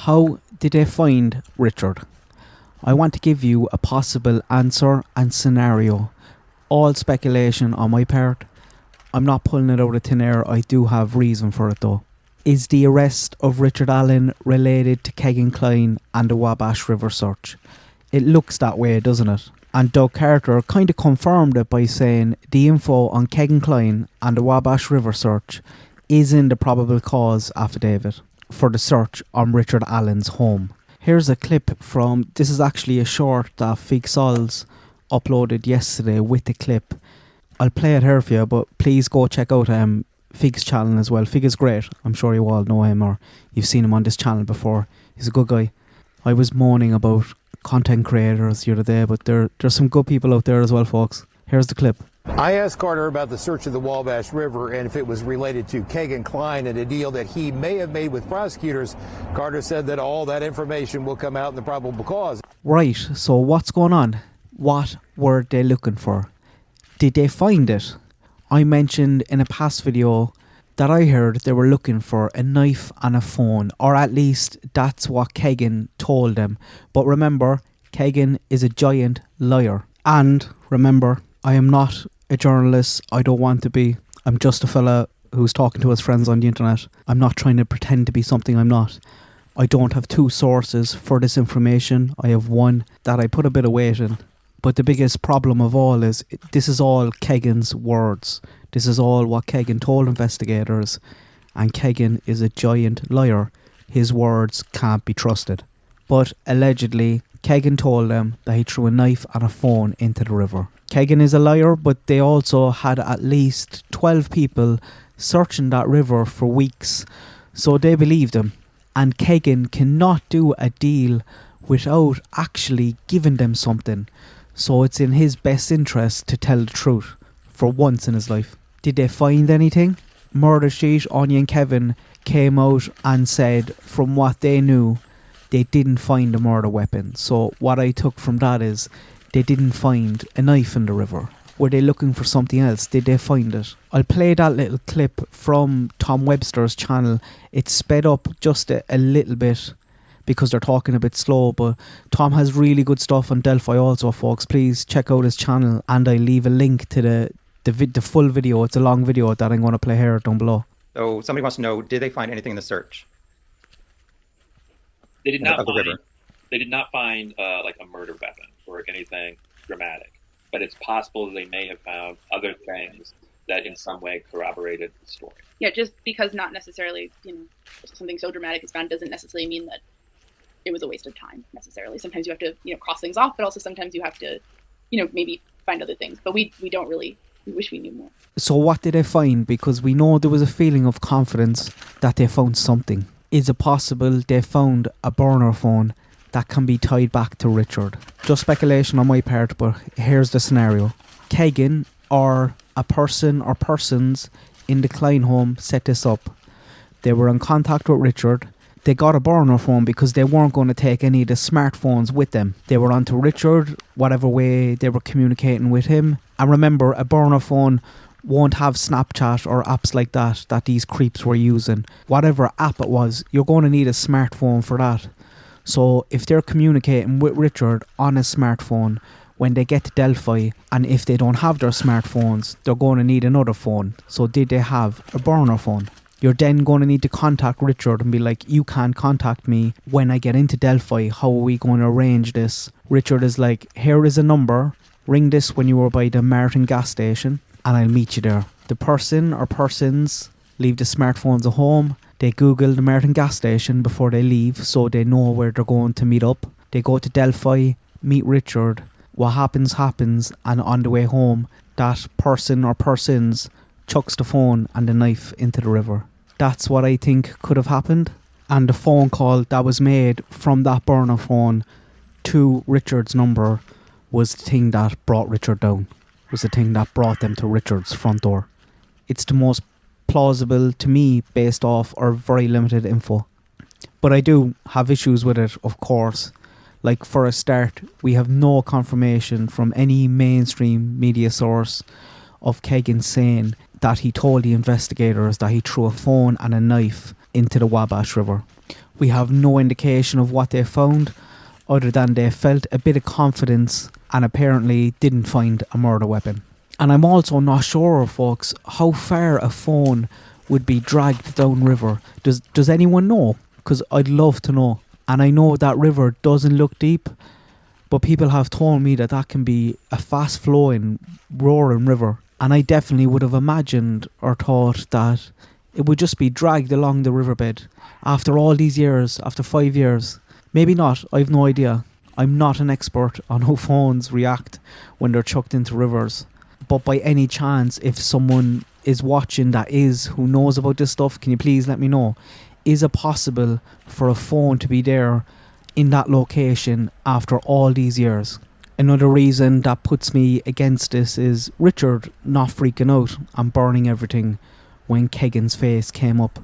How did they find Richard? I want to give you a possible answer and scenario. All speculation on my part. I'm not pulling it out of thin air. I do have reason for it though. Is the arrest of Richard Allen related to Kegan Kline and the Wabash River search? It looks that way, doesn't it? And Doug Carter kind of confirmed it by saying the info on Kegan Kline and the Wabash River search is in the probable cause affidavit for the search on Richard Allen's home. Here's a clip from, this is actually a short that Fig Sols uploaded yesterday with the clip. I'll play it here for you, but please go check out Fig's channel as well. Fig is great. I'm sure you all know him or you've seen him on this channel before. He's a good guy. I was moaning about content creators the other day, but there's some good people out there as well, folks. Here's the clip. I asked Carter about the search of the Wabash River and if it was related to Kegan Kline and a deal that he may have made with prosecutors. Carter said that all that information will come out in the probable cause. Right, so what's going on? What were they looking for? Did they find it? I mentioned in a past video that I heard they were looking for a knife and a phone, or at least that's what Kegan told them. But remember, Kegan is a giant liar. And remember, I am not a journalist. I don't want to be. I'm just a fella who's talking to his friends on the internet. I'm not trying to pretend to be something I'm not. I don't have two sources for this information. I have one that I put a bit of weight in. But the biggest problem of all is this is all Kegan's words. This is all what Kegan told investigators. And Kegan is a giant liar. His words can't be trusted. But allegedly, Kegan told them that he threw a knife and a phone into the river. Kegan is a liar, but they also had at least 12 people searching that river for weeks. So they believed him. And Kegan cannot do a deal without actually giving them something. So it's in his best interest to tell the truth for once in his life. Did they find anything? Murder Sheet, Anya and Kevin came out and said from what they knew, they didn't find a murder weapon. So what I took from that is they didn't find a knife in the river. Were they looking for something else? Did they find it? I'll play that little clip from Tom Webster's channel. It's sped up just a little bit because they're talking a bit slow, but Tom has really good stuff on Delphi also, folks. Please check out his channel, and I leave a link to the full video. It's a long video that I'm going to play here down below. So somebody wants to know, did they find anything in the search? They did not find. They did not find like a murder weapon or anything dramatic, but it's possible that they may have found other things that in some way corroborated the story. Yeah, just because not necessarily, something so dramatic is found doesn't necessarily mean that it was a waste of time necessarily. Sometimes you have to, cross things off, but also sometimes you have to, maybe find other things. But we don't really. We wish we knew more. So what did they find? Because we know there was a feeling of confidence that they found something. Is it possible they found a burner phone that can be tied back to Richard? Just speculation on my part, but here's the scenario. Kegan or a person or persons in the Kline home set this up. They were in contact with Richard. They got a burner phone because they weren't going to take any of the smartphones with them. They were onto Richard, whatever way they were communicating with him. And remember, a burner phone won't have Snapchat or apps like that these creeps were using. Whatever app it was, you're going to need a smartphone for that. So if they're communicating with Richard on a smartphone, when they get to Delphi, and if they don't have their smartphones, they're going to need another phone. So did they have a burner phone? You're then going to need to contact Richard and be like, you can't contact me when I get into Delphi. How are we going to arrange this? Richard is like, here is a number. Ring this when you are by the Martin gas station and I'll meet you there. The person or persons leave the smartphones at home. They Google the Martin gas station before they leave so they know where they're going to meet up. They go to Delphi, meet Richard. What happens, and on the way home, that person or persons chucks the phone and the knife into the river. That's what I think could have happened. And the phone call that was made from that burner phone to Richard's number was the thing that brought Richard down. Was the thing that brought them to Richard's front door. It's the most plausible to me based off our very limited info. But I do have issues with it, of course. Like, for a start, we have no confirmation from any mainstream media source of Kegan saying that he told the investigators that he threw a phone and a knife into the Wabash River. We have no indication of what they found, other than they felt a bit of confidence and apparently didn't find a murder weapon. And I'm also not sure, folks, how far a phone would be dragged down river. Does anyone know? Because I'd love to know. And I know that river doesn't look deep, but people have told me that that can be a fast flowing, roaring river. And I definitely would have imagined or thought that it would just be dragged along the riverbed after all these years, after 5 years. Maybe not, I've no idea. I'm not an expert on how phones react when they're chucked into rivers. But by any chance, if someone is watching who knows about this stuff, can you please let me know? Is it possible for a phone to be there in that location after all these years? Another reason that puts me against this is Richard not freaking out and burning everything when Kegan's face came up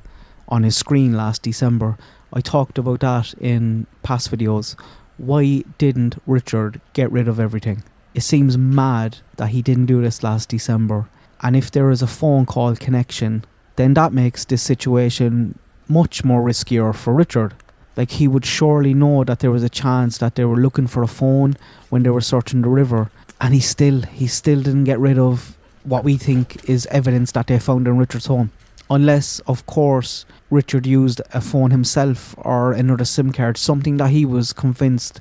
on his screen last December. I talked about that in past videos. Why didn't Richard get rid of everything? It seems mad that he didn't do this last December. And if there is a phone call connection, then that makes this situation much more riskier for Richard. Like, he would surely know that there was a chance that they were looking for a phone when they were searching the river. And he still didn't get rid of what we think is evidence that they found in Richard's home. Unless, of course, Richard used a phone himself or another SIM card, something that he was convinced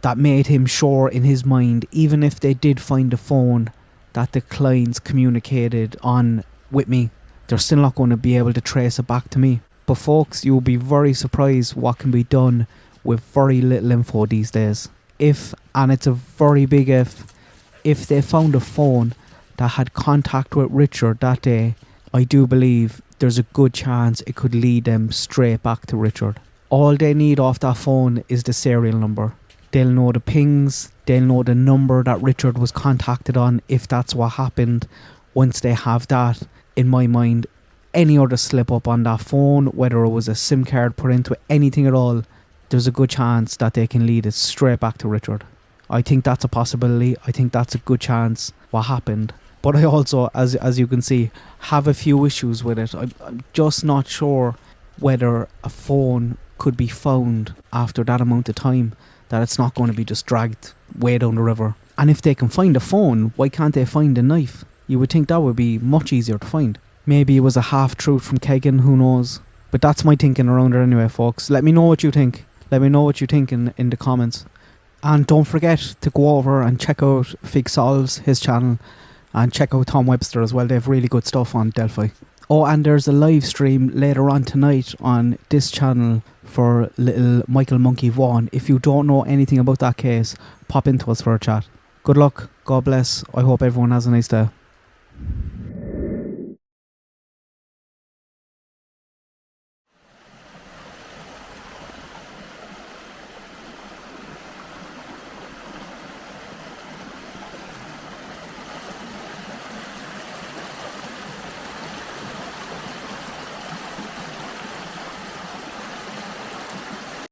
that made him sure in his mind, even if they did find a phone that the clients communicated on with me, they're still not going to be able to trace it back to me. But folks, you'll be very surprised what can be done with very little info these days. If, and it's a very big if they found a phone that had contact with Richard that day, I do believe there's a good chance it could lead them straight back to Richard. All they need off that phone is the serial number. They'll know the pings, they'll know the number that Richard was contacted on if that's what happened. Once they have that, in my mind, any other slip up on that phone, whether it was a SIM card put into it, anything at all, there's a good chance that they can lead it straight back to Richard. I think that's a possibility. I think that's a good chance what happened. But I also, as you can see, have a few issues with it. I'm just not sure whether a phone could be found after that amount of time, that it's not going to be just dragged way down the river. And if they can find a phone, why can't they find a knife? You would think that would be much easier to find. Maybe it was a half-truth from Kegan, who knows. But that's my thinking around it anyway, folks. Let me know what you think. Let me know what you think in the comments. And don't forget to go over and check out Fig Solves, his channel, and check out Tom Webster as well. They have really good stuff on Delphi. Oh, and there's a live stream later on tonight on this channel for little Michael Monkey Vaughan. If you don't know anything about that case, pop into us for a chat. Good luck. God bless. I hope everyone has a nice day.